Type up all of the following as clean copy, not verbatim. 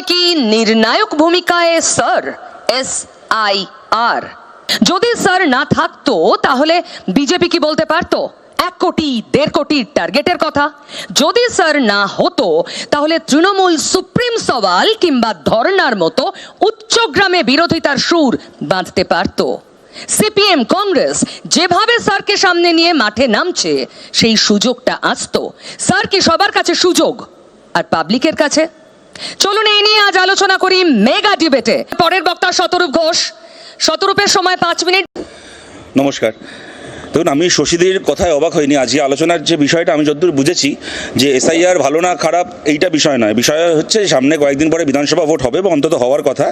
নয় কি নির্ণায়ক ভূমিকায় স্যার SIR? যদি স্যার না থাকতো তাহলে বিজেপি কি বলতে পারতো 1 কোটি 1.5 কোটির টার্গেটের কথা? যদি স্যার না হতো তাহলে তৃণমূল সুপ্রিম সওয়াল কিংবা ধর্নার মতো উচ্চগ্রামে বিরোধিতার সুর বাঁধতে পারতো। সিপিএম কংগ্রেস যেভাবে স্যারকে সামনে নিয়ে মাঠে নামছে সেই সুযোগটা আসতো। স্যার কি সবার কাছে সুযোগ আর পাবলিকের কাছে? চলুন এই নিয়ে আজ আলোচনা করি মেগা ডিবেটে। পরের বক্তা শতরূপ ঘোষ। শতরূপের সময় 5 মিনিট। নমস্কার। দেখুন, আমি শশীদের কথায় অবাক হইনি। আজকে আলোচনার যে বিষয়টা আমি যতদূর বুঝেছি যে SIR ভালো না খারাপ এইটা বিষয় নয়, বিষয় হচ্ছে সামনে কয়েকদিন পরে বিধানসভা ভোট হবে এবং অন্তত হওয়ার কথা।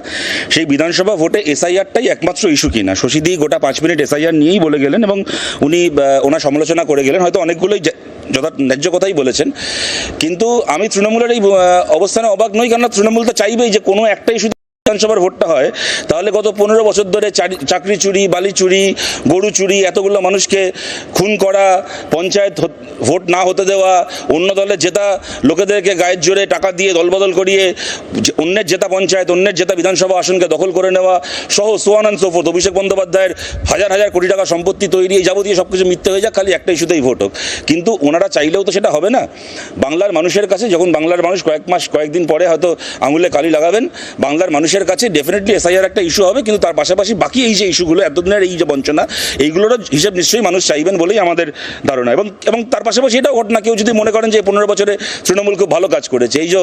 সেই বিধানসভা ভোটে SIRটাই একমাত্র ইস্যু কিনা। শশীদি গোটা 5 মিনিট SIR নিয়েই বলে গেলেন এবং উনি ওনার সমালোচনা করে গেলেন। হয়তো অনেকগুলোই ন্যায্য কথাই বলেছেন, কিন্তু আমি তৃণমূলের এই অবস্থানে অবাক নই, কারণ তৃণমূল তো চাইবেই যে কোনো একটা ইস্যু বিধানসভার ভোটটা হয়। তাহলে গত 15 বছর ধরে চাকরি চুরি, বালি চুরি, গরু চুরি, এতগুলো মানুষকে খুন করা, পঞ্চায়েত ভোট না হতে দেওয়া, অন্য দলে জেতা লোকেদেরকে গায়ের জোরে টাকা দিয়ে দলবদল করিয়ে অন্যের জেতা পঞ্চায়েত, অন্যের জেতা বিধানসভা আসনকে দখল করে নেওয়া সহ সোয়ান অ্যান্ড সো ফোর্থ। অভিষেক বন্দ্যোপাধ্যায়ের হাজার হাজার কোটি টাকা সম্পত্তি তৈরি, এই যাবতীয় সব কিছু মিথ্যে হয়ে যাক, খালি একটা ইস্যুতেই ভোট হোক। কিন্তু ওনারা চাইলেও তো সেটা হবে না। বাংলার মানুষের কাছে যখন বাংলার মানুষ কয়েকদিন পরে হয়তো আঙুলে কালি লাগাবেন, বাংলার মানুষের কাছে ডেফিনেটলি SIR একটা ইস্যু হবে, কিন্তু তার পাশাপাশি বাকি এই যে ইস্যুগুলো, এতদিনের এই যে বঞ্চনা, এইগুলোরও হিসেব নিশ্চয়ই মানুষ চাইবেন বলেই আমাদের ধারণা। এবং তার পাশাপাশি এটাও ঘটনা, কেউ যদি মনে করেন যে 15 বছরে তৃণমূল খুব ভালো কাজ করেছে, এই যে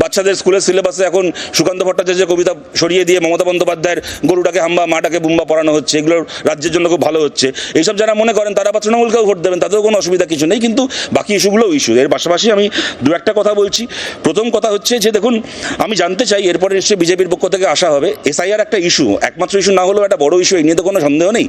বাচ্চাদের স্কুলের সিলেবাসে এখন সুকান্ত ভট্টাচার্যের কবিতা সরিয়ে দিয়ে মমতা বন্দ্যোপাধ্যায়ের গরুটাকে হাম্বা মাটাকে বুম্বা পড়ানো হচ্ছে, এগুলো রাজ্যের জন্য খুব ভালো হচ্ছে, এইসব যারা মনে করেন তারা বা তৃণমূলকেও ভোট দেবেন, তাদেরও কোনো অসুবিধা কিছু নেই। কিন্তু বাকি ইস্যুগুলোও ইস্যু। এর পাশাপাশি আমি দু একটা কথা বলছি। প্রথম কথা হচ্ছে যে দেখুন, আমি জানতে চাই, এরপরে নিশ্চয়ই বিজেপির পক্ষ থেকে আসা হবে, SIR একটা ইস্যু, একমাত্র ইস্যু না হলেও একটা বড় ইস্যু, এই নিয়ে তো কোনো সন্দেহ নেই।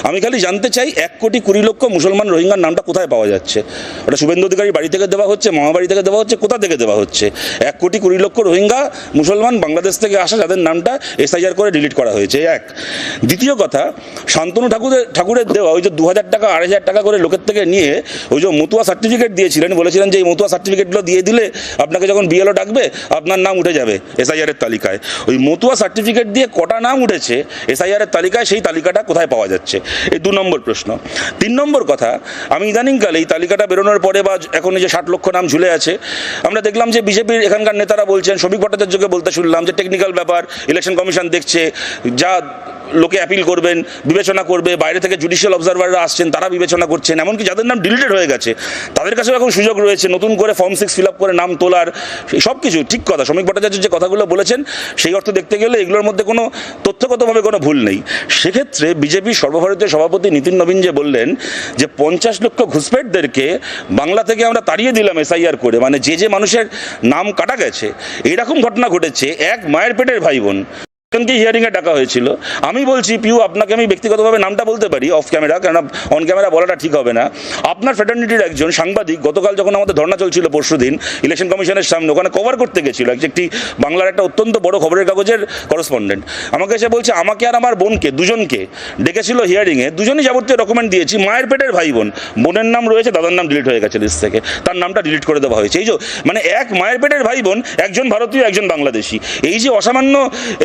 আমি খালি জানতে চাই 1 কোটি 20 লক্ষ মুসলমান রোহিঙ্গার নামটা কোথায় পাওয়া যাচ্ছে? ওটা শুভেন্দু অধিকারীর বাড়ি থেকে দেওয়া হচ্ছে, মামাবাড়ি থেকে দেওয়া হচ্ছে, কোথা থেকে দেওয়া হচ্ছে? 1 কোটি 20 লক্ষ রোহিঙ্গা মুসলমান বাংলাদেশ থেকে আসা, যাদের নামটা SIR করে ডিলিট করা হয়েছে, এক। দ্বিতীয় কথা, শান্তনু ঠাকুরের দেওয়া ওই যে 2000 টাকা 2500 টাকা করে লোকের থেকে নিয়ে ওই যে মতুয়া সার্টিফিকেট দিয়েছিলেন, বলেছিলেন যে এই মতুয়া সার্টিফিকেটগুলো দিয়ে দিলে আপনাকে যখন BLO ডাকবে আপনার নাম উঠে যাবে SIR এর তালিকায়। ওই মতুয়া সার্টিফিকেট দিয়ে কটা নাম উঠেছে SIR এর তালিকায়, সেই তালিকাটা কোথায় পাওয়া যাচ্ছে? এই 2 নম্বর প্রশ্ন। 3 নম্বর কথা, আমি ইদানিংকালে এই তালিকাটা বেরোনোর পরে বা এখন এই যে 60 লক্ষ নাম ঝুলে আছে, আমরা দেখলাম যে বিজেপির এখানকার নেতারা বলছেন, শ্রমিক ভট্টাচার্যকে বলতে শুনলাম যে টেকনিক্যাল ব্যাপার, ইলেকশন কমিশন দেখছে, যা লোকে অ্যাপিল করবেন বিবেচনা করবে, বাইরে থেকে জুডিশিয়াল অবজারভাররা আসছেন তারা বিবেচনা করছেন, এমনকি যাদের নাম ডিলিটেড হয়ে গেছে তাদের কাছেও এখন সুযোগ রয়েছে নতুন করে ফর্ম 6 ফিল আপ করে নাম তোলার। সব কিছু ঠিক কথা, শ্রমিক ভট্টাচার্য যে কথাগুলো বলেছেন সেই অর্থ দেখতে গেলে এগুলোর মধ্যে কোনো তথ্যগতভাবে কোনো ভুল নেই। সেক্ষেত্রে বিজেপির সর্বভারতীয় সভাপতি নীতিন নবীন যে বললেন যে 50 লক্ষ ঘুষপেটদেরকে বাংলা থেকে আমরা তাড়িয়ে দিলাম SIR করে, মানে যে মানুষের নাম কাটা গেছে, এরকম ঘটনা ঘটেছে। এক মায়ের পেটের ভাই বোন হিয়ারিংয়ে ডাকা হয়েছিল। আমি বলছি পিউ, আপনাকে আমি ব্যক্তিগতভাবে নামটা বলতে পারি অফ ক্যামেরা, কারণ অন ক্যামেরা বলাটা ঠিক হবে না। আপনার ফ্র্যাটার্নিটির একজন সাংবাদিক গতকাল যখন আমাদের ধর্ণা চলছিল পরশুদিন ইলেকশন কমিশনের সামনে, ওখানে কভার করতে গেছিল একটি বাংলার একটা অত্যন্ত বড় খবরের কাগজের করেসপন্ডেন্ট, আমাকে এসে বলছে আমাকে আর আমার বোনকে দুজনকে ডেকেছিল হিয়ারিংয়ে, দুজনই যাবতীয় ডকুমেন্ট দিয়েছি, মায়ের পেটের ভাই বোন, বোনের নাম রয়েছে, দাদার নাম ডিলিট হয়ে গেছে লিস্ট থেকে, তার নামটা ডিলিট করে দেওয়া হয়েছে। এই যে মানে এক মায়ের পেটের ভাই বোন, একজন ভারতীয় একজন বাংলাদেশি, এই যে অসামান্য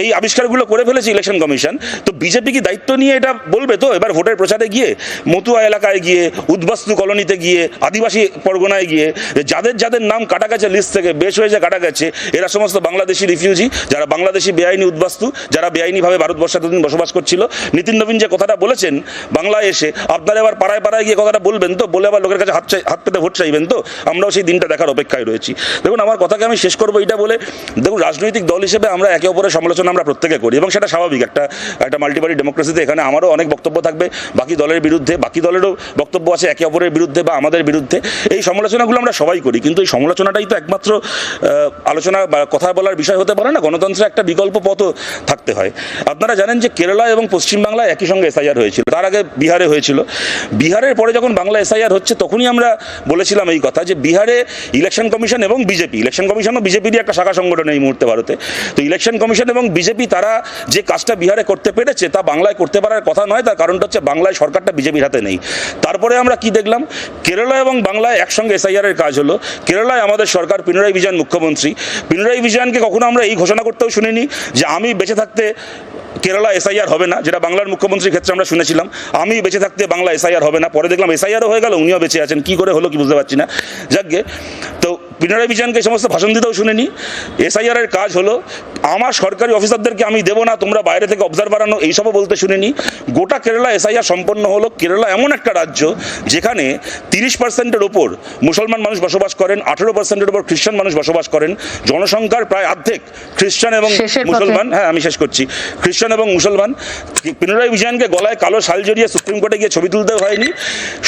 এই আবিষ্কারগুলো করে ফেলেছে ইলেকশন কমিশন, তো বিজেপি কি দায়িত্ব নিয়ে এটা বলবে? তো এবার ভোটের প্রচারে গিয়ে মতুয়া এলাকায় গিয়ে, উদ্বাস্তু কলোনিতে গিয়ে, আদিবাসী পরগনায় গিয়ে যাদের নাম কাটা গেছে লিস্ট থেকে, বেশ হয়েছে কাটা গেছে, এরা সমস্ত বাংলাদেশি রিফিউজি, যারা বাংলাদেশি বেআইনি উদ্বাস্তু, যারা বেআইনিভাবে ভারতবর্ষে এতদিন বসবাস করছিল। নীতিন নবীন যে কথাটা বলেছেন বাংলায় এসে, আপনারা এবার পাড়ায় পাড়ায় গিয়ে কথাটা বলবেন তো, বলে আবার লোকের কাছে হাত পেতে ভোট চাইবেন তো? আমরাও সেই দিনটা দেখার অপেক্ষায় রয়েছি। দেখুন, আমার কথাকে আমি শেষ করবো এটা বলে, দেখুন রাজনৈতিক দল হিসেবে আমরা একে অপরের সমালোচনা আমরা প্রত্যেকে করি এবং সেটা স্বাভাবিক। একটা মাল্টিপার্টি ডেমোক্রেসিতে এখানে আমারও অনেক বক্তব্য থাকবে, বাকি দলের বিরুদ্ধে, বাকি দলেরও বক্তব্য আছে একে অপরের বিরুদ্ধে বা আমাদের বিরুদ্ধে। এই সমালোচনাগুলো আমরা সবাই করি, কিন্তু এই সমালোচনাটাই তো একমাত্র আলোচনা বা কথা বলার বিষয় হতে পারে না। গণতন্ত্রের একটা বিকল্প পথও থাকতে হয়। আপনারা জানেন যে কেরালা এবং পশ্চিমবাংলায় একই সঙ্গে SIR হয়েছিল, তার আগে বিহারে হয়েছিল। বিহারের পরে যখন বাংলা SIR হচ্ছে তখনই আমরা বলেছিলাম এই কথা যে বিহারে ইলেকশন কমিশন এবং বিজেপি, ইলেকশন কমিশনও বিজেপিরই একটা শাখা সংগঠন এই মুহূর্তে ভারতে, তো ইলেকশন কমিশন এবং বিজেপি তারা যে কাজটা বিহারে করতে পেরেছে তা বাংলায় করতে পারার কথা নয়। তার কারণটা হচ্ছে বাংলায় সরকারটা বিজেপির হাতে নেই। তারপরে আমরা কি দেখলাম, কেরালা এবং বাংলায় একসঙ্গে এসআইআরের কাজ হলো। কেরালায় আমাদের সরকার, পিনারাই বিজয়ন মুখ্যমন্ত্রী, পিনারাই বিজয়নকে কখনো আমরা এই ঘোষণা করতেও শুনিনি যে আমি বেঁচে থাকতে কেরালা এসআইআর হবে না, যেটা বাংলার মুখ্যমন্ত্রীর ক্ষেত্রে আমরা শুনেছিলাম আমি বেঁচে থাকতে বাংলা এসআইআর হবে না। পরে দেখলাম এসআইআরও হয়ে গেল, উনিও বেঁচে আছেন, কি করে হলো কি বুঝতে পারছি না। যাকগে, তো পিনারাই বিজয়নকে এই সমস্ত ভাষণ দিতেও শুনিনি। এসআইআরের কাজ হলো আমার সরকারি অফিসারদেরকে আমি দেবো না, তোমরা বাইরে থেকে অবজার্ভার আনো, এইসবও বলতে শুনিনি। গোটা কেরালা এসআইআর সম্পন্ন হলো। কেরালা এমন একটা রাজ্য যেখানে 30%-এর ওপর মুসলমান মানুষ বসবাস করেন, 18%-এর ওপর খ্রিস্টান মানুষ বসবাস করেন। জনসংখ্যার প্রায় অর্ধেক খ্রিস্টান এবং শেষের পথে। মুসলমান। হ্যাঁ, আমি শেষ করছি। খ্রিস্টান এবং মুসলমান। পিনারাই বিজয়নকে গলায় কালো শাল জড়িয়ে সুপ্রিম কোর্টে গিয়ে ছবি তুলতে হয়নি।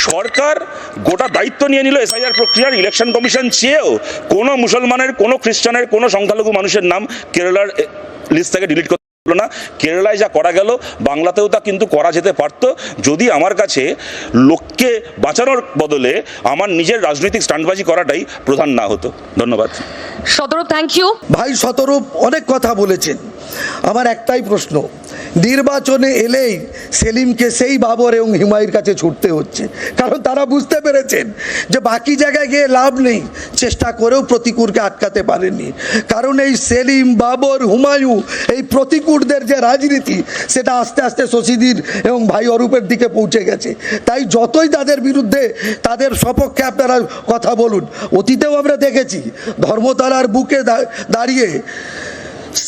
সরকার গোটা দায়িত্ব নিয়ে নিল এসআইআর প্রক্রিয়ার। ইলেকশন কমিশন চেয়েও কোনো মুসলমানের, কোনো খ্রিস্টানের, কোনো সংখ্যালঘু মানুষের নাম কেরালার লিস্ট থেকে ডিলিট করতে হলো না। কেরালায় যা করা গেল বাংলাতেও তা কিন্তু করা যেতে পারত, যদি আমার কাছে লোককে বাঁচানোর বদলে আমার নিজের রাজনৈতিক স্টান্টবাজি করাটাই প্রধান না হতো। ধন্যবাদ। Shatarup, thank you. ভাই শতরূপ অনেক কথা বলেছেন। আমার একটাই প্রশ্ন, নির্বাচনে এলেই সেলিমকে সেই বাবর এবং হুমায়ুর কাছে ছুটতে হচ্ছে, কারণ তারা বুঝতে পেরেছেন যে বাকি জায়গায় গিয়ে লাভ নেই, চেষ্টা করেও প্রতিকূলকে আটকাতে পারেননি। কারণ এই সেলিম, বাবর, হুমায়ুন, এই প্রতিকূলদের যে রাজনীতি সেটা আস্তে আস্তে শশীদির এবং ভাই অরূপের দিকে পৌঁছে গেছে। তাই যতই তাদের বিরুদ্ধে, তাদের সপক্ষে আপনারা কথা বলুন, অতীতেও আমরা দেখেছি ধর্মতলার বুকে দাঁড়িয়ে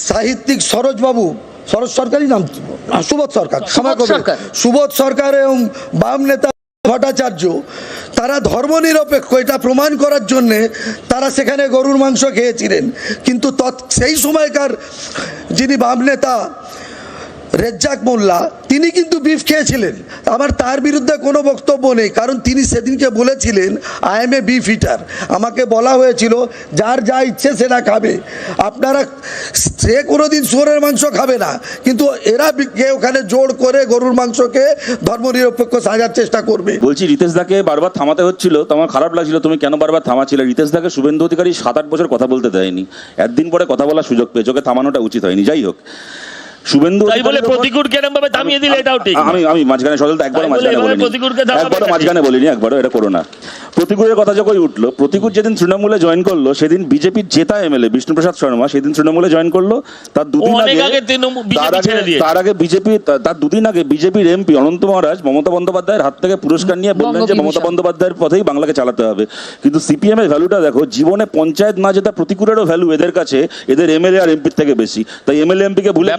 সাহিত্যিক সরোজ সরকারই নাম, সুবোধ সরকার, ক্ষমা করবেন, সুবোধ সরকার এবং বাম নেতা ভট্টাচার্য, তারা ধর্মনিরপেক্ষ এটা প্রমাণ করার জন্যে তারা সেখানে গরুর মাংস খেয়েছিলেন। কিন্তু সেই সময়কার যিনি বাম নেতা রেজ্জাক মোল্লা, তিনি কিন্তু বিফ খেয়েছিলেন। আমার তার বিরুদ্ধে কোনো বক্তব্য নেই, কারণ তিনি সেদিনকে বলেছিলেন আই এম এ বিফ ইটার। আমাকে বলা হয়েছিল যার যা ইচ্ছে সেটা খাবে, আপনারা, সে কোনোদিন শুয়োরের মাংস খাবে না, কিন্তু এরা ওখানে জোর করে গরুর মাংসকে ধর্মনিরপেক্ষ সাজার চেষ্টা করবে। বলছি, রিতেশ দাকে বারবার থামাতে হচ্ছিল, তো আমার খারাপ লাগছিল তুমি কেন বারবার থামাছিলে। রিতেশ দাকে শুভেন্দু অধিকারী 7-8 বছর কথা বলতে দেয়নি, একদিন পরে কথা বলার সুযোগ পেয়েছে, ওকে থামানোটা উচিত হয়নি। যাই হোক, শুভেন্দু তাই বলে প্রতিকূল কেরম ভাবে থামিয়ে দিলে এটাও ঠিক। আমি মাঝখানে সজলতা একবারও মাঝখানে বলিনি, একবারও এটা করো না। প্রতিকূলের কথা যখন উঠলো, প্রতিকূল যেদিন তৃণমূলে জয়েন করলো সেদিন বিজেপির জেতা এমএলএ বিষ্ণুপ্রসাদ শর্মা সেদিন তৃণমূলে জয়েন করলো। তার দুদিন আগে বিজেপির এমপি অনন্ত মহারাজ মমতা বন্দ্যোপাধ্যায়ের হাত থেকে পুরস্কার নিয়ে বললেন যে মমতা বন্দ্যোপাধ্যায়ের পথেই বাংলাকে চালাতে হবে। কিন্তু সিপিএম এর ভ্যালুটা দেখো, জীবনে পঞ্চায়েত না যেটা প্রতিকূলেরও ভ্যালু এদের কাছে, এদের এমএলএ আর এমপির থেকে বেশি। তাই এমএলএ এমপি কে ভুলে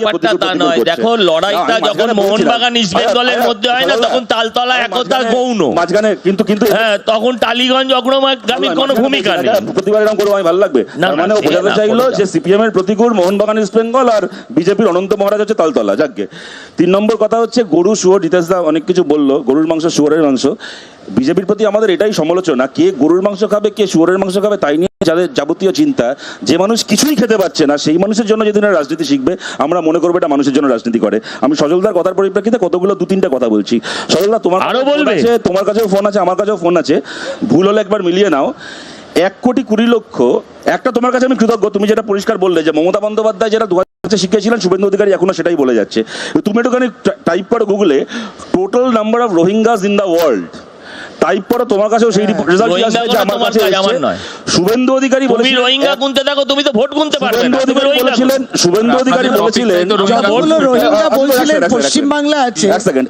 তা নয়। দেখো, লড়াইটা যখন মোহনবাগান ইস্ট বেঙ্গলের মধ্যে হয় না, তখন তালতলা একতা গৌণ মাঝখানে, কিন্তু হ্যাঁ, তখন টালিগঞ্জ অগ্রগামীর কোনো ভূমিকা নেই। প্রতিবার এরকম করে আমি ভালো লাগবে, মানে বোঝাতে চাইলো যে সিপিএম এর প্রতিকূল মোহনবাগান ইস্ট বেঙ্গল আর বিজেপির অনন্ত মহারাজ হচ্ছে তালতলা। যাকে 3 নম্বর কথা হচ্ছে গরু, শুয়োর। রিতেশ দা অনেক কিছু বললো, গরুর মাংস, শুয়োরের মাংস। বিজেপির প্রতি আমাদের এটাই সমালোচনা, কে গরুর মাংস খাবে, কে শুয়োরের মাংস খাবে, তাই নিয়ে যাদের যাবতীয় চিন্তা। যে মানুষ কিছুই খেতে পারছে না সেই মানুষের জন্য যেদিন রাজনীতি শিখবে, আমরা মনে করবো এটা মানুষের জন্য রাজনীতি করে। আমি সজলদার কথার পরিপ্রেক্ষিতে কতগুলো 2-3টা কথা বলছি। সজলদা, তোমার আরো বলবে, তোমার কাছেও ফোন আছে, আমার কাছেও ফোন আছে, ভুল হলে একবার মিলিয়ে নাও। 1,20,00,000 একটা তোমার কাছে আমি কৃতজ্ঞ, তুমি যেটা পরিষ্কার বললে যে মমতা বন্দ্যোপাধ্যায় যেটা 2000 শিখিয়েছিলেন শুভেন্দু অধিকারী এখনো সেটাই বলে যাচ্ছে। তুমি একটুখানি টাইপ করো গুগলে, total number of Rohingyas in the world, type করো, তোমার কাছেও সেই রেজাল্ট আসবে যে আমার কাছে আমার নয়। শুভেন্দু অধিকারী বলেছিলেন রোহিঙ্গা গুনতে থাকো, তুমি তো ভোট গুনতে পারবে না। শুভেন্দু অধিকারী বলেছিলেন রোহিঙ্গা বলছিলেন পশ্চিম বাংলা আছে। এক সেকেন্ড,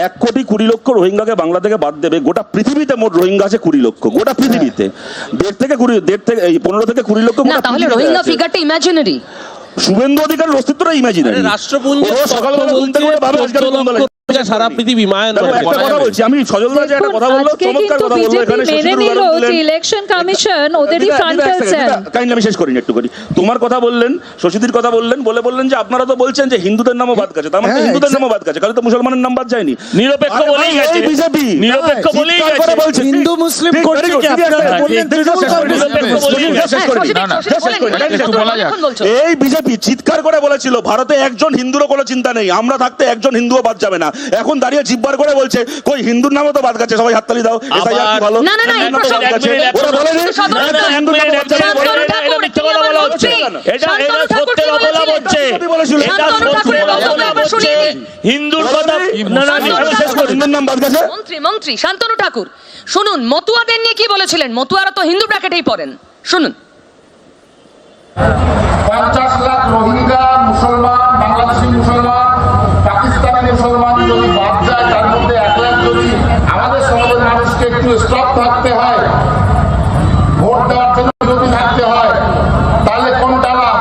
1,20,00,000 রোহিঙ্গাকে বাংলা থেকে বাদ দেবে। গোটা পৃথিবীতে মোট রোহিঙ্গা আছে 20 লক্ষ, গোটা পৃথিবীতে 15 থেকে 20 লক্ষ। না, তাহলে রোহিঙ্গা ফিগারটা ইমাজিনারি। শুভেন্দু অধিকারীর অস্তিত্বটা ইমাজিনারি। রাষ্ট্রপুঞ্জ সকালবেলা ঘুম থেকে উঠে ভাবে আজকে সারা পৃথিবী মায়ান কথা বলছি আমি। সজলদা যে একটা কথা বললো, চমৎকার কথা বললো, এখানে ইলেকশন কমিশন ওদেরই ফ্রন্ট ফেলছেন। কাইন্ডলি আমি শেষ করিনি একটু করি। তোমার কথা বললেন, শশীদির কথা বললেন যে আপনারা তো বলছেন যে হিন্দুদের নামও বাদ গেছে, তার মানে হিন্দুদের নামও বাদ গেছে, কারণ তো মুসলমানের নাম বাদ যায়নি। নিরপেক্ষ বলেই গেছে বিজেপি, নিরপেক্ষ বলেই গেছে। হিন্দু মুসলিম করছে কি আপনারা বললেন? এই বিজেপি চিৎকার করে বলেছিল ভারতে একজন হিন্দুরও কোনো চিন্তা নেই, আমরা থাকতে একজন হিন্দুও বাদ যাবে না। এখন দাঁড়িয়ে জিব্বার করে বলছে কই হিন্দুর নামও তো বাদ গেছে, সবাই হাততালি দাও, এসআইআর কি ভালো, না, না, না, এই হিন্দুর নামও তো বাদ গেছে। ওরা বলেনি হিন্দুর নামও বাদ গেছে। শান্তনু ঠাকুর, মিথ্যা কথা বলা হচ্ছে, এটা সত্যের অপলাপ হচ্ছে, এটা সত্যের অপলাপ হচ্ছে, হিন্দুর কথা না না আমি শেষ করি। হিন্দুর নাম বাদ গেছে। মন্ত্রী শান্তনু ঠাকুর শুনুন মতুয়াদের নিয়ে কি বলেছিলেন। মতুয়ারা তো হিন্দু ব্র্যাকেটেই পড়েন, শুনুন। 50 লাখ রোহিঙ্গা মুসলমান, বাংলাদেশি মুসলমান, পাকিস্তানি মুসলমান যদি বাদ যায়, তার মধ্যে 1 লাখ যদি আমাদের সমাজের মানুষকে একটু স্টপ থাকতে হয়, ভোট দেওয়ার জন্য যদি থাকতে হয়, তাহলে কোনটা লাভ?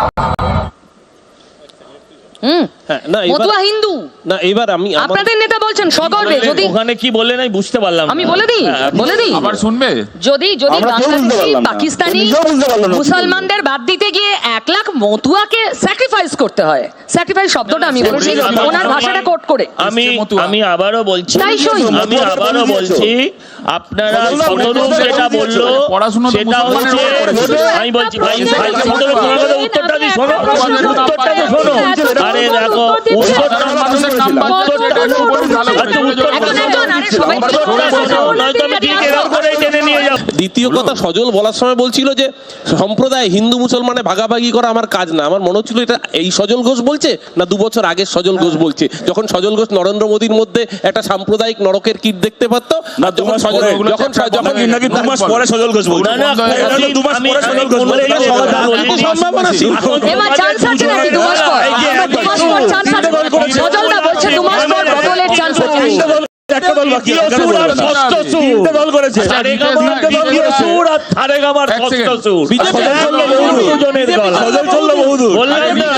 হ্যাঁ, না এবার মতুয়া হিন্দু, না এবার আমি আপনাদের নেতা বলছেন সগর্বে। যদি ওখানে কি বললেন আমি বুঝতে পারলাম না। আমি বলে দিই, বলে দিই, আবার শুনবে? যদি আমরা কেউ বুঝতে বাংলাদেশি পারলাম না। পাকিস্তানি নিজেও বুঝতে পারলাম না। মুসলমানদের বাদ দিতে গিয়ে 1 লাখ মতুয়াকে স্যাক্রিফাইস করতে হয়। স্যাক্রিফাইস শব্দটা আমি বলেছি ওনার ভাষাটা কোট করে। আমি আবারও বলছি, তাই সই। আমি আবারও বলছি, আপনারা সদরূপ যেটা বললো পড়াশোনা তো সেটা মুসলমানের হচ্ছে, উপরে করেছে। আমি বলছি ভাই সদরূপ তোমার কথা উত্তরটা দি শোনো, উত্তরটা তো শোনো। আরে দেখো উত্তরটা মানুষের নাম বাদ যাচ্ছে, এটা একটু বলুন, ভালো করে যোগাযোগ এখন করুন। একজন, আরে সবাই উত্তরটা শোনো, নয়তো আমি ঠিক এরকম করেই টেনে নিয়ে যাবো। দ্বিতীয় কথা, সজল বলার সময় বলছিল যে সম্প্রদায় হিন্দু মুসলমানে ভাগাভাগি করা আমার কাজ না। আমার মনে হচ্ছিল এটা এই সজল ঘোষ বলছে না 2 বছর আগের সজল ঘোষ বলছে, যখন সজল ঘোষ নরেন্দ্র মোদীর মধ্যে একটা সাম্প্রদায়িক নরকের কীট দেখতে পারত না, যখন নাকি 2 মাস পরে সজল ঘোষ বলছে। না, না, এটা তো 2 মাস পরে সজল ঘোষ বলছে। আমি সম্ভাবনা ছিল। এবার চান্স আছে নাকি 2 মাস পর? 2 মাস পর চান্স আছে। সজলদা বলছে 2 মাস পর বদলের চান্স আছে। একটা দল বাকি আছে, দ্বিতীয় সুর আর ষষ্ঠ সুর। তিনটে দল করেছে। সারেগামার দ্বিতীয় সুর আর সারেগামার এক ষষ্ঠ সেকেন্ড। সুর। বিজেপি দুজনের গলা। সজল চললো বহুদূর। বললাম না,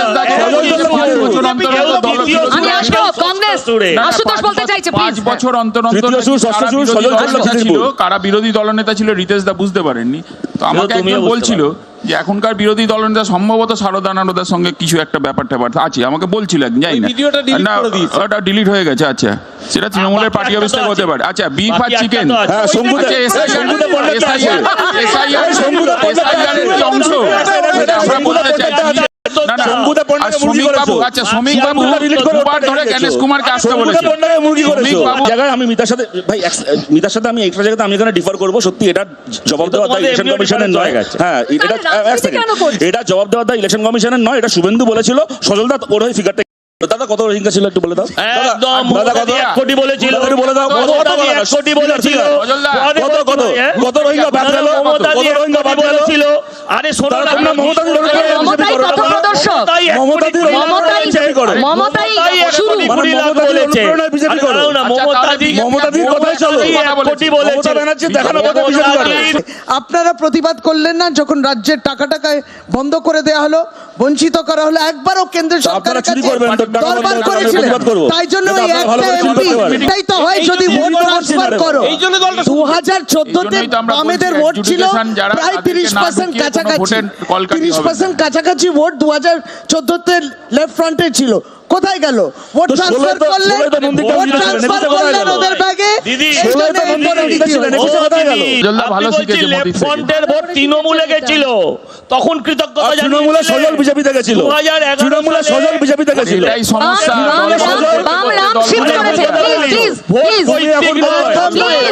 সজল চললো বহুদূর। কেউ দ্বিতীয় সুর আমি আর আসবো, ষষ্ঠ কংগ্রেস সুরে। আশুতোষ বলতে চাইছে 5 প্লিজ। বছর অন্তর অন্তর তৃতীয় সুর, ষষ্ঠ কারা সুর, বিরোধী সজল চললো দলনেতা ছিল, খিদিরপুর। কারা বিরোধী দলনেতা ছিল রিতেশ দা বুঝতে পারেননি। তো আমাকে তুমিও একজন বুঝতে বলছিল যে এখনকার বিরোধী দলনেতা সম্ভবত সারদা নারদার সঙ্গে কিছু একটা ব্যাপার আছে, আমাকে বলছিল একদিন, জানি ওই না ভিডিওটা delete না, করে দিয়েছে। ওটা ডিলিট হয়ে গেছে। আচ্ছা, সেটা তৃণমূলের পার্টি অফিস থেকে হতে পারে। আচ্ছা, বিফ আর চিকেন, হ্যাঁ, শম্ভুদা- শম্ভুদা পণ্ডা আছে। শম্ভুদা পণ্ডা আছে। অংশ এটা আমরা বলতে চাইছি। না, না, শম্ভুদা আর পণ্ডাকে মুরগি শ্রমিক বাবু, করেছো। আচ্ছা শ্রমিক বাবু শম্ভুদা delete করে দুবার ওটা ধরে রেখেছো। গণেশ কুমারকে আসতে শম্ভুদা বলেছে। পণ্ডাকে মুরগি করেছো। শ্রমিক বাবু জায়গায় আমি মিতার সাথে ভাই মিতার সাথে আমি একটা জায়গাতে আমি এখানে ডিফার করবো। সত্যি এটা জবাব দেওয়ার দায় তোমাদের ইলেকশন এমনিও কমিশনের differ নয়। হয়ে গেছে। হ্যাঁ, এটা তাহলে এক second। কেন করছো? এটা জবাব দেওয়ার দায় ইলেকশন কমিশনের নয়। এটা শুভেন্দু বলেছিল, সজলদা ওর ওই ফিগারটা। দাদা কত রোহিঙ্গা ছিল একটু বলে দাও। একদম দাদা কত? 1 কোটি বলেছিল, দাদা বলে দাও। কত মমতা দি 1 কোটি বলেছিল, কত রোহিঙ্গা বাদ গেল? মমতা দি কত 1 রোহিঙ্গা কোটি বাদ গেল? বলেছিল। আরে শোনো তারা না, তোমরা মমতা দির ওপরে মমতাই পথ প্রদর্শক। মমতাই শুরু। মানে মমতাদির অনুপ্রেরণায় বিজেপি করো। মমতাদির কথাই চলো। মমতা ব্যানার্জি দেখানো পথে বিজেপি করে। আপনারা প্রতিবাদ করলেন না যখন রাজ্যের টাকাটাকে বন্ধ করে দেয়া হলো, বঞ্চিত করা হলো? একবারও কেন্দ্র সরকারের আপনারা চুরি কাছে করবেন, তো টাকা দরবার বন্ধ করে করেছিলেন। প্রতিবাদ করবো। তাই জন্য এটা ওই আপনারা ভালো একটা করে চুরি এমপি, করতে পারেন। এটাই তো হয় যদি ভোট ট্রান্সফার করো। এই জন্য দলটা 2014-তে এই জন্যই তো আমরা বামেদের বলছি, ভোট ছিল adjudication যারা প্রায় তাদেরকে না 30% ঢুকিয়ে কোনো কাছাকাছি, ভোটের কলকাঠি হবে না। 30% কাছাকাছি ভোট 2014-তে লেফট ফ্রন্টে ছিল। কোথায় গেল? ভোট তো ট্রান্সফার ষোলোই করলেন, তো নন্দীগ্রাম ভোট জিতেছিলেন, ট্রান্সফার একুশে কোথায় করলেন গেল? ওদের ব্যাগে। দিদি, এই ষোলোই তো জন্য এই নন্দীগ্রাম পরিণতি জিতেছিলেন, হলো। একুশে কোথায় গেল? জলদা ভালো শিখেছে মোদির লেফট থেকে। ফ্রন্টের ভোট তৃণমূলে গেছিল, তখন কৃতজ্ঞতা আর তৃণমূলে সজল বিজেপি থেকে ছিল। 2011 তৃণমূলে সালে সজল বিজেপি থেকে ছিল। এটাই সমস্যা। বাম রাম শিফট করেছে। প্লিজ প্লিজ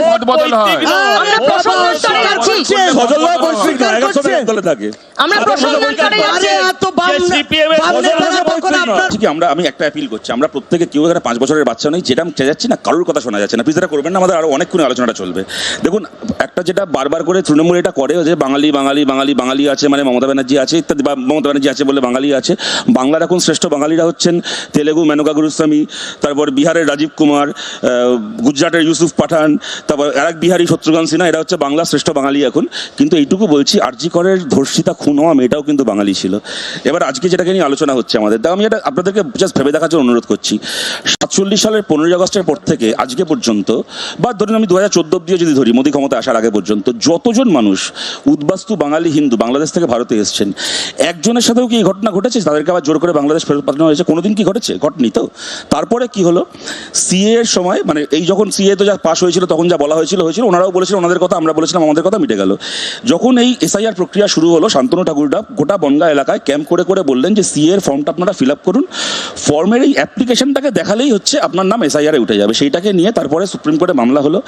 মত বদল হয়। আমরা প্রসঙ্গ স্তরে যাচ্ছি। সজলরাও বৈশ্বিক নয়, একা সবাই এক দলে থাকে। আমরা প্রসঙ্গ স্তরে যাচ্ছি। আরে এত বাম CPM এর বাম নেতারা তখন আপনার ঠিক, আমি একটা অ্যাপিল করছি। আমরা প্রত্যেকে কেউ এখানে 5 বছরের বাচ্চা নই, যেটা চেয়ে যাচ্ছি না, কারোর কথা শোনা যাচ্ছে না। প্লিজ এটা করবেন না, আমাদের আরো অনেকক্ষণ আলোচনাটা চলবে। দেখুন, একটা যেটা বারবার করে তৃণমূল এটা করে যে বাঙালি বাঙালি বাঙালি বাঙালি আছে, মানে মমতা ব্যানার্জি আছে ইত্যাদি, বা মমতা ব্যানার্জি আছে বলে বাঙালি আছে। বাংলার এখন শ্রেষ্ঠ বাঙালিরা হচ্ছেন তেলেগু মেনকা গুরুস্বামী, তারপর বিহারের রাজীব কুমার, গুজরাটের ইউসুফ পাঠান, তারপর আরেক বিহারি শত্রুঘ্ন সিনহা। এরা হচ্ছে বাংলার শ্রেষ্ঠ বাঙালি এখন। কিন্তু এইটুকু বলছি, আরজি করের ধর্ষিতা খুন হওয়া মেয়েটাও কিন্তু বাঙালি ছিল। এবার আজকে যেটাকে নিয়ে আলোচনা হচ্ছে আমাদের, তা আমি এটা আপনাদেরকে জাস্ট ভেবে দেখার জন্য অনুরোধ করছি। 47 সালের 15ই আগস্টের পর থেকে আজকে পর্যন্ত, বা ধরুন আমি 2014 অব্দিও যদি ধরি, মোদী ক্ষমতা আসার আগে পর্যন্ত, যতজন মানুষ উদ্বাস্তু বাঙালি হিন্দু বাংলাদেশ থেকে ভারতে এসেছেন, একজনের সাথেও কি এই ঘটনা ঘটেছে? তাদেরকে আবার জোর করে বাংলাদেশ ফেরত পাঠানো হয়েছে? কোনোদিন কি ঘটেছে? ঘটেনি তো। তারপরে কি হলো, সিএ এর সময়, মানে এই যখন সিএ তো যা পাস হয়েছিল, তখন যা বলা হয়েছিল, ওনারাও বলেছিলেন ওনাদের কথা, আমরা বলেছিলাম আমাদের কথা, মিটে গেল। যখন এই এসআইআর প্রক্রিয়া শুরু হলো, শান্তনু ঠাকুরদা গোটা বনগাঁ এলাকায় ক্যাম্প করে করে করে বললেন যে সিএ এর ফর্মটা আপনারা ফিল আপ করুন, ফর্মের এই অ্যাপ্লিকেশনটাকে দেখালেই হচ্ছে আপনার নাম এসআইআরে উঠে যাবে। সেইটাকে নিয়ে তারপরে সুপ্রিম কোর্টে মামলা হলো,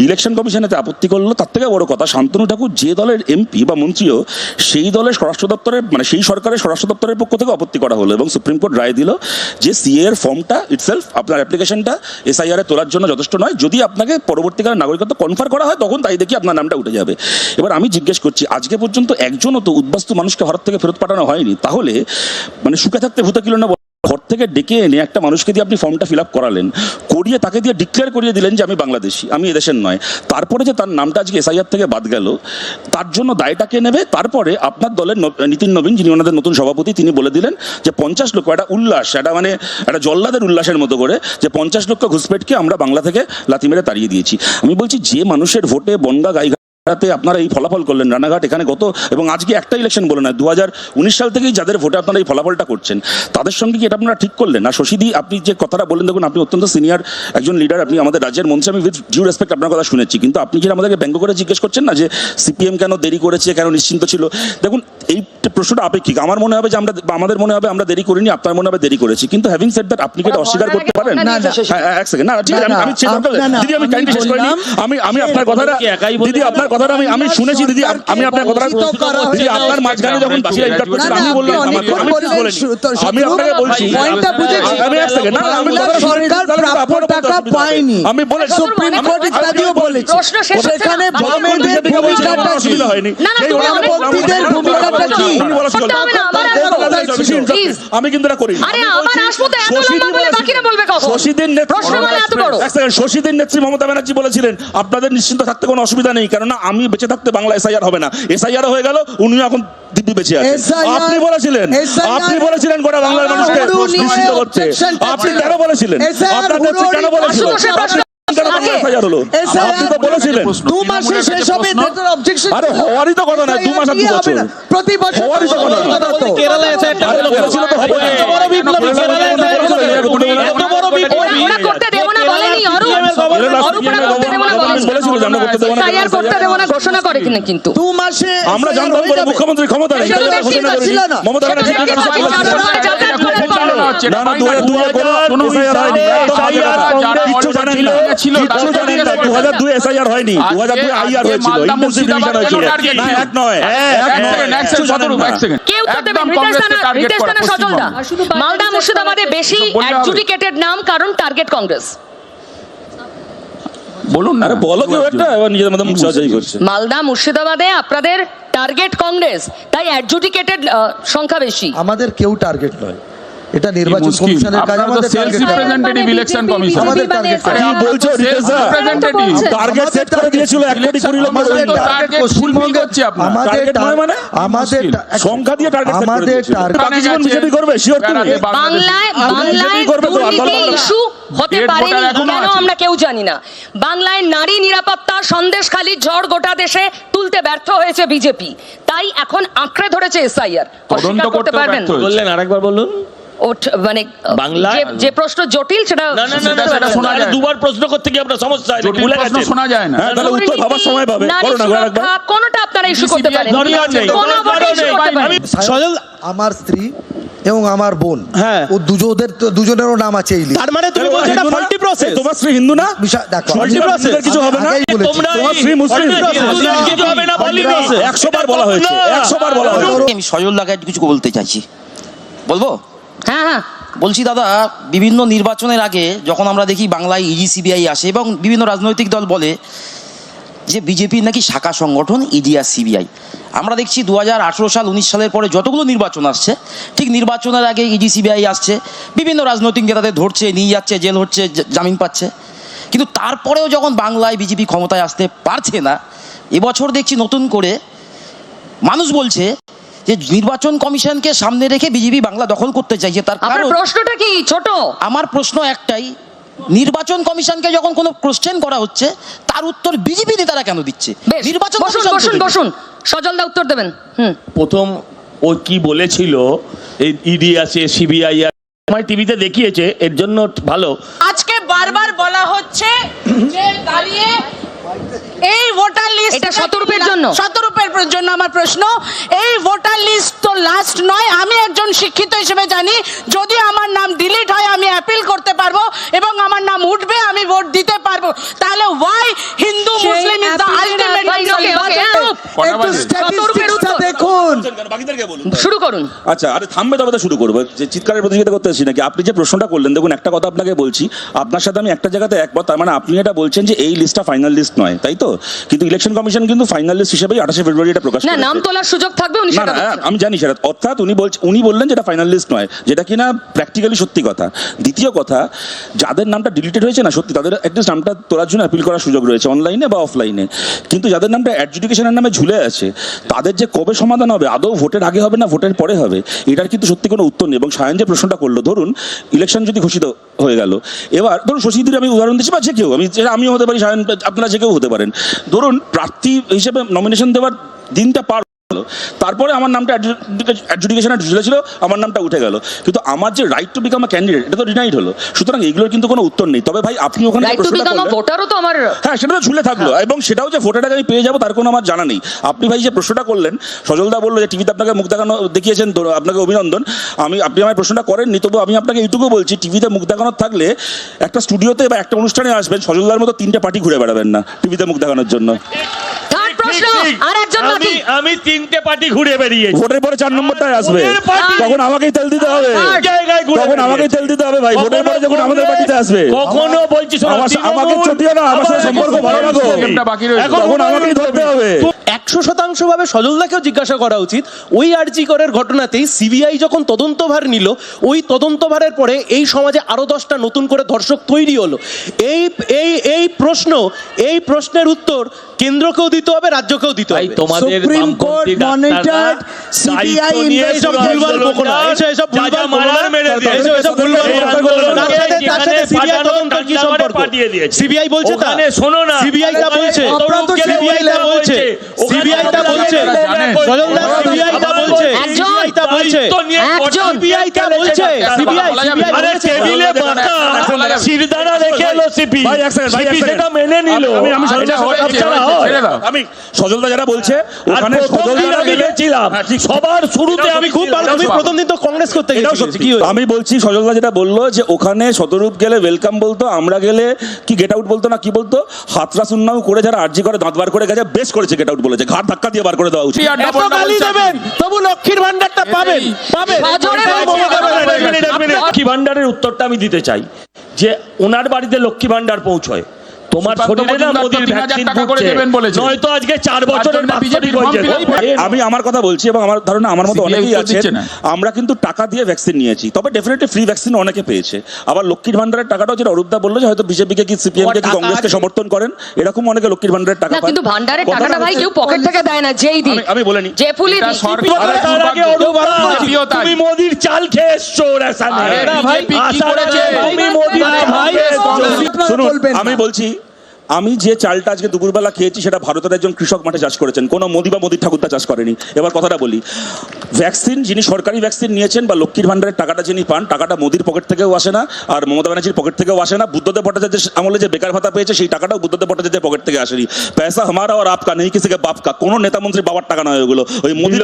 ইলেকশন কমিশনেতে আপত্তি করলো। তার থেকে বড় কথা, শান্তনু ঠাকুর যে দলের এমপি বা মন্ত্রীও, সেই দলের স্বরাষ্ট্র দপ্তরের মানে সেই সরকারের স্বরাষ্ট্র দপ্তরের পক্ষ থেকে আপত্তি করা হলো এবং সুপ্রিম কোর্ট রায় দিল যে সিএ এর ফর্মটা ইটসেলফ আপনার অ্যাপ্লিকেশনটা এসআইআরে তোলার জন্য যথেষ্ট নয়। যদি আপনাকে পরবর্তীকালে নাগরিকত্ব কনফার করা হয় তখন তাই দেখি আপনার নামটা উঠে যাবে। এবার আমি জিজ্ঞেস করছি, আজকে পর্যন্ত একজনও তো উদ্বাস্তু মানুষকে ভারত থেকে ফেরত পাঠানো হয়নি, তাহলে মানে সুখে থাকতে ভূতে কিলো না, ঘর থেকে ডেকে এনে একটা মানুষকে দিয়ে আপনি ফর্মটা ফিল আপ করালেন, করিয়ে তাকে দিয়ে ডিক্লেয়ার করিয়ে দিলেন যে আমি বাংলাদেশি, আমি এদেশের নয়। তারপরে যে তার নামটা আজকে এসআইআর থেকে বাদ গেল, তার জন্য দায়টা কে নেবে? তারপরে আপনার দলের নীতিন নবীন, যিনি ওনাদের নতুন সভাপতি, তিনি বলে দিলেন যে 50 লক্ষ, একটা উল্লাস, এটা মানে একটা জল্লাদের উল্লাসের মতো করে, যে 50 লক্ষ ঘুষপেটকে আমরা বাংলা থেকে লাথি মেরে তাড়িয়ে দিয়েছি। আমি বলছি, যে মানুষের ভোটে বনগা গাই আপনারা এই ফলাফল করলেন, রানাঘাট এখানে গত এবং আজকে একটা ইলেকশন বলে না, 2019 সাল থেকেই যাদের ভোটে আপনারা এই ফলাফলটা করছেন, তাদের সঙ্গে কি এটা আপনারা ঠিক করলেন না? শশীদি, আপনি যে কথাটা বলেন, দেখুন আপনি অত্যন্ত সিনিয়র একজন লিডার, আপনি আমাদের রাজ্যের মঞ্চে, আমি উইথ ডিউ রেসপেক্ট আপনার কথা শুনেছি, কিন্তু আপনি কি আমাদেরকে ব্যঙ্গ করে জিজ্ঞেস করছেন না যে সিপিএম কেন দেরি করেছে, কেন নিশ্চিন্ত ছিল? দেখুন, এই প্রশ্নটা আপেক্ষিক। আমার মনে হবে যে আমাদের মনে হবে আমরা দেরি করিনি, আপনার মনে হবে দেরি করেছি, কিন্তু হ্যাভিং সেড দ্যাট, আপনি কি এটা অস্বীকার করতে পারেন? এক সেকেন্ড, না ঠিক আছে, আমি দিদি আমি কাইন্ডলি শেষ করিনি, আমি আপনার কথাটা, দিদি আপনার কথাটা আমি শুনেছি দিদি, আমি আপনার কথাটা, দিদি আপনার মাঝখানে যখন বাসিরা ইন্টারপ্রেট করছিল, আমি বললাম আমি আপনাকে বলছি, আমি এক সেকেন্ড, না আমি সরকার প্রাপ্য টাকা পায়নি, আমি বলে সুপ্রিম কোর্ট ইত্যাদিও বলেছে, সেখানে বামেদের ভূমিকাটা কি? বামপন্থীদের ভূমিকাটা কি? আমি কিন্তু এটা করি। শশীদের নেত্রী মমতা ব্যানার্জি বলেছিলেন আপনাদের নিশ্চিন্ত থাকতে কোনো অসুবিধা নেই, কেননা আমি বেঁচে থাকতে বাংলা এসআইআর হবে না। এসআইআর হয়ে গেল, উনিও এখন দিব্যি বেঁচে আছেন। আপনি বলেছিলেন গোটা বাংলার মানুষকে নিশ্চিন্ত করতে। আপনি কেন বলেছিলেন? আপনার নেত্রী কেন বলেছিলেন? আপনি তো বলেছিলেন 2 মাসে শেষ হবে, অবজেকশন। আরে হওয়ারই তো কথা না, 2 মাস আর 2 বছর প্রতি বছর হওয়ারই তো কথা না। কেরালা এসে একটা হলো, বলেছিল তো হবে না। এত বড় বিপ্লবী কেরালা এসে এত বড় বিপ্লবী ওরা করতে দেব না বলেনি, অরূপ করতে দেব না বলেনি, বলেছিল যে আমরা করতে দেব না, এসআইআর করতে দেব না ঘোষণা করে কিনা, কিন্তু 2 মাসে আমরা জানতাম বলে মুখ্যমন্ত্রী ক্ষমতা নেই, এটা ঘোষণা করেনি। ছিল না। মমতা ব্যানার্জি না, না 2002 এসআইআর হয়নি, কিচ্ছু জানেন না, কিচ্ছু জানেন না। 2002 এসআইআর হয়নি, 2002 আইআর হয়েছিল, ইন্টেনসিভ রিভিশন হয়েছিল। না এক নয়, কিচ্ছু জানেন না। কেউ তো দেবেন। রিতেশ দানা সজলদা, মালদা মুর্শিদাবাদে বেশি অ্যাডজুডিকেটেড নাম, কারণ টার্গেট কংগ্রেস। বলুন না, আরে বলো কেউ একটা, এবার নিজেদের মধ্যে মুখ সাজাই করছে। মালদা মুর্শিদাবাদে আপনাদের টার্গেট কংগ্রেস, তাই অ্যাডজুডিকেটেড সংখ্যা বেশি। আমাদের কেউ টার্গেট নয়, এটা নির্বাচন কমিশনের কাজ। আমাদের সেলফ রিপ্রেজেন্টেটিভ ইলেকশন কমিশন। আমাদের টার্গেট কি বলছো রিতেশ দা? টার্গেট সেট করে দিয়েছিল 1 কোটি 20 লক্ষ রোহিঙ্গা। পশ্চিমবঙ্গে টার্গেট নয় মানে আমাদের সংখ্যা দিয়ে টার্গেট সেট করে আমাদের দিয়েছিল। টার্গেট বাকি জীবন বিজেপি করবে, শিওর তুমি? বাংলায় করবে তো, আন্দোলন দুর্নীতি করবে। ইস্যু হতে পারেনি কেন আমরা কেউ জানি না। বাংলায় নারী নিরাপত্তা সন্দেশখালী ঝড় গোটা দেশে তুলতে ব্যর্থ হয়েছে বিজেপি, তাই এখন আঁকড়ে ধরেছে এসআইআর। তদন্ত করতে ব্যর্থ হয়েছে। বললেন আরেকবার বলুন। মানে বাংলায় যে প্রশ্ন জটিল সেটা না না না, সেটা শোনা যায়। দুবার প্রশ্ন করতে গিয়ে আমরা সমস্যা হয়, জটিল ভুলে প্রশ্ন গেছেন। শোনা যায় না। হ্যাঁ, তাহলে উত্তর ভাবার সময় পাবে। নারী করো না গো আরেকবার। সুরক্ষা কোনটা আপনারা ইস্যু করতে পারেন? দরকার নেই, কোনো ভোটে issue করতে পারেন। আমি সজল, আমার স্ত্রী এবং আমার বোন, হ্যাঁ। ও দুজনেরও নাম আছে এই লিস্টে। তার মানে তুমি বলছো এটা ফাল্টি প্রসেস? তোমার স্ত্রী হিন্দু না? দেখো, ফাল্টি প্রসেস কিছু হবে না? আগেই বলেছি। তোমরা তোমার স্ত্রী মুসলিম? কিছু হবে না বলিনি, 100 বার বলা হয়েছে, 100 বার বলা হয়েছে। আমি সজল দাকে কিছু বলতে চাইছি, বলবো? হ্যাঁ হ্যাঁ, বলছি দাদা, বিভিন্ন নির্বাচনের আগে যখন আমরা দেখি বাংলায় ইডি সিবিআই আসে এবং বিভিন্ন রাজনৈতিক দল বলে যে বিজেপির নাকি শাখা সংগঠন ইডি আর সিবিআই, আমরা দেখছি 2018 সাল 19 সালের পরে যতগুলো নির্বাচন আসছে, ঠিক নির্বাচনের আগে ইডি সিবিআই আসছে, বিভিন্ন রাজনৈতিক নেতাদের ধরছে, নিয়ে যাচ্ছে, জেল হচ্ছে, জামিন পাচ্ছে, কিন্তু তারপরেও যখন বাংলায় বিজেপি ক্ষমতায় আসতে পারছে না, এবছর দেখছি নতুন করে মানুষ বলছে যে নির্বাচন কমিশনকে সামনে রেখে বিজেপি বাংলা দখল করতে চাইছে। তার আপনার কারণ, প্রশ্নটা কি ছোট? আমার প্রশ্ন একটাই, নির্বাচন কমিশনকে যখন কোনো কোশ্চেন করা হচ্ছে তার উত্তর বিজেপি নেতারা কেন দিচ্ছে? বেশ, নির্বাচন বসুন কমিশন বসুন বসুন, সজলদা উত্তর দেবেন। প্রথম ও কি বলেছিল, এই ইডি আছে, সিবিআই আছে, আমার টিভিতে দেখিয়েছে, এর জন্য ভালো। আজকে বারবার বলা হচ্ছে যে দাঁড়িয়ে এই ভোটার লিস্ট এটা শতরূপের জন্য? শতরূপের জন্য আমার প্রশ্ন, এই ভোটার লিস্ট তো লাস্ট নয়। আমি একজন শিক্ষিত হিসেবে জানি যদি আমার নাম ডিলিট হয় আমি অ্যাপিল করতে পারবো এবং আমার নাম উঠবে, আমি ভোট দিতে পারবো। তাহলে why Hindu Muslim is the ultimate একটু স্ট্যাটিস্টিক্সটা দেখুন। বাকিদেরকে বলুন। শুরু করুন। আচ্ছা, আরে থামবে তবে তো শুরু করবো। যে চিৎকারের প্রতিযোগিতা করতে আসছি নাকি? আপনি যে প্রশ্নটা করলেন, দেখুন একটা কথা আপনাকে বলছি, আপনার সাথে আমি একটা জায়গাতে একমত। তার মানে আপনি এটা বলছেন যে এই লিস্টটা ফাইনাল লিস্ট নয়, তাই তো? কিন্তু ইলেকশন কমিশন কিন্তু ফাইনাল লিস্ট হিসেবেই 28 ফেব্রুয়ারি এটা প্রকাশ না, করেছে। নাম তোলার সুযোগ থাকবে, উনি না সেটা না, বলছেন। আমি জানি সেটা। অর্থাৎ উনি বললেন যেটা ফাইনাল লিস্ট নয়, যেটা কিনা প্র্যাকটিক্যালি সত্যি কথা। দ্বিতীয় কথা, যাদের নামটা ডিলিটেড হয়েছে না, সত্যি তাদের অ্যাটলিস্ট নামটা তোলার জন্য অ্যাপিল করার সুযোগ রয়েছে অনলাইনে বা অফলাইনে। কিন্তু যাদের নামটা অ্যাডজুডিকেশনের নামে ঝুলে আছে, তাদের যে কবে সমাধান হবে, আদৌ ভোটের আগে হবে না ভোটের পরে হবে, এটার কিন্তু সত্যি কোনো উত্তর নেই। এবং সায়ন যে প্রশ্নটা করলো, ধরুন ইলেকশন যদি ঘোষিত হয়ে গেল, এবার ধরুন শশীদির আমি উদাহরণ দিচ্ছি, বা যে কেউ, আমিও হতে পারি, সায়ন, আপনারা যে কেউ হতে পারেন। ধরুন প্রার্থী হিসেবে নমিনেশন দেওয়ার দিনটা পার, তারপরে আমার নামটা অ্যাডজুডিকেশনে ঝুলেছিল, আমার নামটা উঠে গেল, কিন্তু আমার যে right to become a candidate এটা তো ডিনাইড হলো। সুতরাং এগুলোর কিন্তু কোনো উত্তর নেই। তবে ভাই আপনি ওখানে রাইট টু বিকাম আ ভোটারও তো আমার, হ্যাঁ সেটা তো ঝুলে থাকলো, এবং সেটাও যে ভোটার আগে আমি পেয়ে যাবো তার কোনো আমার জানা নেই। আপনি ভাই যে প্রশ্নটা করলেন, সজলদা বললো যে টিভিতে আপনাকে মুখ দেখানো দেখিয়েছেন, আপনাকে অভিনন্দন। আপনি আমার প্রশ্নটা করেননি, তবু আমি আপনাকে এইটুকু বলছি, টিভিতে মুখ দেখানোর থাকলে একটা স্টুডিওতে বা একটা অনুষ্ঠানে আসবেন, সজলদার মতো 3টে পার্টি ঘুরে বেড়াবেন না টিভিতে মুখ দেখানোর জন্য। থার্ড প্রশ্ন, আর একজন বাকি। আমি 3টে পার্টি ঘুরে বেরিয়েছি। ভোটের পরে 4 নম্বরটাই আসবে, ভোটের party। তখন আমাকেই তেল দিতে হবে, জায়গায় ঘুরে তখন আমাকেই তেল দিতে হবে ভাই। ভোটের পরে যখন আমাদের পার্টিতে আসবে, কখনো বলছি শোনো, আমাকে চটিও না, আমার সাথে সম্পর্ক ভালো রাখো, তখন আমাকেই ধরতে হবে। 100% ভাবে সজলদাকেও জিজ্ঞাসা করা উচিত। ওই আরজি করের ঘটনাতেই সিবিআই যখন তদন্তভার নিল, ওই তদন্তভারের পরে এই সমাজে আরো 10টা নতুন করে ধর্ষক তৈরি হলো। এই প্রশ্নের উত্তর কেন্দ্রকেও দিতে হবে, রাজ্যকেও দিতে হবে। তোমাদের সুপ্রিম কোর্ট মনিটর্ড সিবিআই এইসব ভুলভাল বকো না, এইসব ভুলভাল মারার মেরে দিয়ে এইসব ভুলভাল বকো না। তার সাথে সিবিআই তদন্ত কি সম্পর্ক? সিবিআই বলছে তা, শোনো না, সিবিআইটা বলছে, সিবিআইটা বলছে, সিবিআইটা বলছে, সজলদা সিবিআইটা বলছে, সিবিআইটা বলছে, সিবিআইটা বলছে, সিবিআই আরে টেবিলে বাঁকা শিরদাঁড়া রেখে এলো সিপি, সিপি সেটা মেনে নিল। আমি সজলদা যারা বলছে, ওখানে আমি গেছিলাম সবার শুরুতে, আমি খুব ভালো, আমি প্রথম দিন তো কংগ্রেস করতে গেছি, কি হয়েছে? আমি বলছি সজলদা যেটা বললো যে ওখানে শতরূপ গেলে ওয়েলকাম বলতো, আমরা গেলে কি গেট আউট বলতো না কি বলতো, হাতরা সুন্নাও করে যারা আরজি করে দাঁত বার করে গেছে, বেশ করেছে গেট আউট বলেছে, ঘাট ধাক্কা দিয়ে বার করে দেওয়া উচিত। এত গালি দেবেন তবু লক্ষ্মীর ভান্ডারটা পাবেন। লক্ষ্মী ভান্ডারের উত্তরটা আমি দিতে চাই যে ওনার বাড়িতে লক্ষ্মী ভান্ডার পৌঁছয়, তোমার শরীরে না মোদির ভ্যাকসিন ফুটছে, নয়তো আজকে 4 বছরের বাৎসরিক হয়েছে। আমি আমার কথা বলছি, এবং আমার ধারণা আমার মতো অনেকেই আছে, আমরা কিন্তু টাকা দিয়ে ভ্যাকসিন নিয়েছি, তবে ডেফিনেটলি ফ্রি ভ্যাকসিন অনেকে পেয়েছে। আবার লক্ষ্মীর ভান্ডারের টাকাটাও যেটা অরূপদা বললো যে হয়তো বিজেপিকে কি সিপিএমকে কি কংগ্রেসকে সমর্থন করেন, এরকম অনেকে লক্ষ্মীর ভান্ডারের টাকা না, পায়। কিন্তু ভান্ডারের টাকাটা ভাই কেউ পকেট থেকে দেয় না, যেই দিন আমি বলিনি, যে ফুলি তার আগে তুমি মোদির চাল খেয়ে এসছো রেশনে। তুমি মোদির ভাই শুনুন, আমি বলছি, আমি যে চালটা আজকে দুপুরবেলা খেয়েছি সেটা ভারতের একজন কৃষক মাঠে চাষ করেছেন, কোনো মোদি বা মোদির ঠাকুরদা চাষ করেনি। এবার কথাটা বলি, ভ্যাকসিন যিনি সরকারি ভ্যাকসিন নিয়েছেন বা লক্ষ্মীর ভান্ডারের টাকাটা যিনি পান, টাকাটা মোদির পকেট থেকেও আসে না, আর মমতা ব্যানার্জির পকেট থেকেও আসে না। বুদ্ধদেব ভট্টাচার্যের আমলে যে বেকার ভাতা পেয়েছে সেই টাকাটাও বুদ্ধদেব ভট্টাচার্যের পকেট থেকে আসেনি। পয়সা হামারা আর আপকা নেই কিসি কে বাপ কা, কোনো নেতা মন্ত্রী বাবার টাকা নয় ওগুলো, ওই মোদির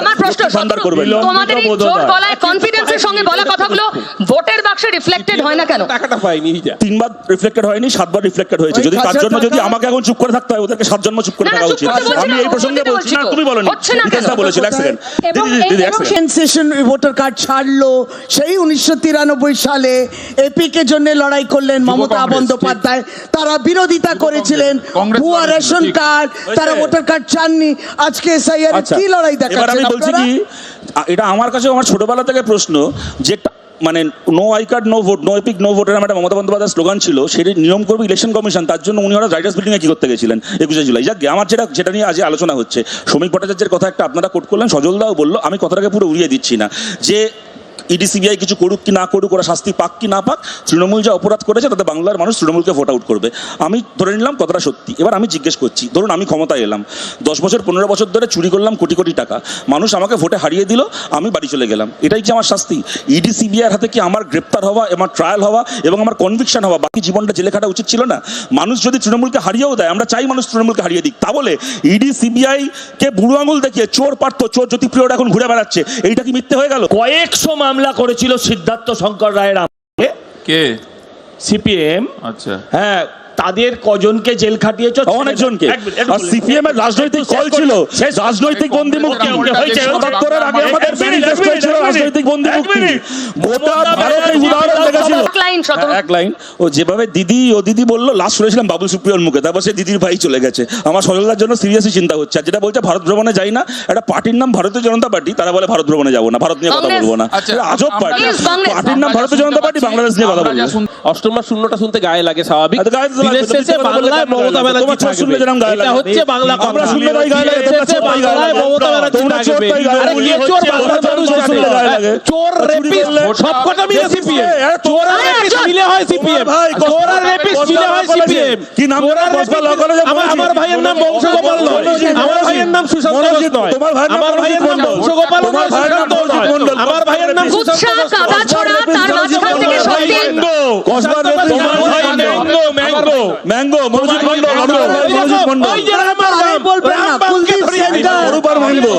আমার প্রশ্ন, ভান্ডার করবেন। তোমাদের এই জোর গলায় কনফিডেন্সের সঙ্গে বলা কথাগুলো ভোটের বাক্সে রিফ্লেক্টেড হয় না কেন? টাকাটা পাইনি, 3বার রিফ্লেক্টেড হয়নি, 7বার রিফ্লেক্টেড হয়েছে। যদি তার জন্য যদি আমাকে এখন চুপ করে থাকতে হয়, ওদেরকে 7 জন্ম চুপ করে থাকা উচিত। আমি এই প্রসঙ্গে বলছি না, তুমি বলোনি, বিকাশদা বলেছিল। এক সেকেন্ড দিদি, এক সেকেন্ড। সেনসেশন ভোটার কার্ড ছাড়লো সেই 1993 সালে এপিকে জন্য লড়াই করলেন মমতা বন্দ্যোপাধ্যায়, তারা বিরোধিতা করেছিলেন। ভুয়া রেশন কার্ড, তারা ভোটার কার্ড চাননি। আজকে এসআইআর কি লড়াই এবার দেখাচ্ছেন আমি বলছি আপনারা? কি, এটা আমার কাছে আমার ছোটবেলা থেকে প্রশ্ন, যে মানে no I card no vote, no EPIC no ভোটের একটা মমতা বন্দ্যোপাধ্যায়ের স্লোগান ছিল, সেটি নিয়ম করবে ইলেকশন কমিশন। তার জন্য উনি ওরা রাইটার্স বিল্ডিংয়ে কি করতে গেছিলেন 21শে জুলাই? যাক, আমার যেটা নিয়ে আজ আলোচনা হচ্ছে, শ্রমিক ভট্টাচার্যের কথা একটা আপনারা কোট করলেন, সজলদাও বললো, আমি কথাটাকে পুরো উড়িয়ে দিচ্ছি না, যে ইডি সিবিআই কিছু করুক কি না করুক, ওরা শাস্তি পাক কি না পাক, তৃণমূল যা অপরাধ করেছে তাতে বাংলার মানুষ তৃণমূলকে ভোট আউট করবে। আমি ধরে নিলাম কথাটা সত্যি। এবার আমি জিজ্ঞেস করছি, ধরুন আমি ক্ষমতায় এলাম, 10 বছর 15 বছর ধরে চুরি করলাম কোটি কোটি টাকা, মানুষ আমাকে ভোটে হারিয়ে দিল, আমি বাড়ি চলে গেলাম, এটাই কি আমার শাস্তি? ইডি সিবিআইয়ের হাতে কি আমার গ্রেপ্তার হওয়া, আমার ট্রায়াল হওয়া এবং আমার কনভিকশন হওয়া, বাকি জীবনটা জেলে খাটা উচিত ছিল না? মানুষ যদি তৃণমূলকে হারিয়েও দেয়, আমরা চাই মানুষ তৃণমূলকে হারিয়ে দিক, তা বলে ইডি সিবিআই কে বুড়ো আঙুল দেখিয়ে চোর পার্থ, চোর জ্যোতিপ্রিয় এখন ঘুরে বেড়াচ্ছে, এইটা কি মিথ্যে হয়ে গেল? কয়েকশো মামলা করেছিল সিদ্ধার্থ শঙ্কর রায়ের আমলে কে? সিপিএম। আচ্ছা, হ্যাঁ, তাদের কজনকে জেল খাটিয়েছ? অনেকজনকে। আর সিপিএম এর রাজনৈতিক কল ছিল, রাজনৈতিক বন্দী মুক্তি। ৭৭ এর আগে আমাদের ম্যানিফেস্টো ছিল রাজনৈতিক বন্দী মুক্তি। গোটা ভারতে উদাহরণ দেখেছিল। এক লাইন, ও যেভাবে দিদি বললো, লাস্ট শুনেছিলাম বাবুল সুপ্রিয়র মুখে, তারপর সে দিদির ভাই চলে গেছে। আমার সজলদার জন্য সিরিয়াসলি চিন্তা হচ্ছে। আর যেটা বলছে ভারত ভ্রমণে যাই না, একটা পার্টির নাম ভারতীয় জনতা পার্টি, তারা বলে ভারত ভ্রমণে যাবো না, ভারত নিয়ে কথা বলবো না। আচ্ছা, আজব পার্টি, আমরা- পার্টির নাম ভারতীয় জনতা পার্টি, বাংলাদেশ নিয়ে কথা বলবো। অষ্টম মাস শূন্যটা শুনতে গায়ে লাগে, স্বাভাবিক। আরে গায়ে তো লাগবে, দিনের শেষে বাংলায় মমতা ব্যানার্জি তোমার চোর শুনলে যেরকম গায়ে থাকবে। লাগে। এটা হচ্ছে বাংলা কথা। আমরা শুনলে তাই গায়ে লাগে, দিনের তোমরা শেষে চোর তাই গায়ে বাংলায় লাগে। মমতা ব্যানার্জি তোমরা চোর থাকবে। তাই গায়ে আরে লাগে। কে চোর? বাংলার মানুষ শুনলে জানে। গায়ে লাগে। চোর, রেপিস্ট, সবকটা মিলে সিপিএম। চোর আর রেপিস্ট মিলে হয় সিপিএম। চোর আর রেপিস্ট মিলে হয় সিপিএম। কি নাম? চোর আর রেপিস্ট। আমার ভাইয়ের নাম বংশগোপাল নয়, আমার ভাইয়ের নাম সুশান্ত ঘোষ নয়, তোমার ভাইয়ের নাম আমার ভাইয়ের নাম বংশগোপাল নয়, সুশান্ত নয়, আমার ভাইয়ের নাম সুশান্ত কুৎসা, ঘোষ নয়। কাদাছড়া, তার মাঝখান থেকে সত্যি ম্যাঙ্গো মনোজিৎ মন্ডল, ওই যে রাম বলবেন না, কুলদীপ সেনগার। ম্যাঙ্গো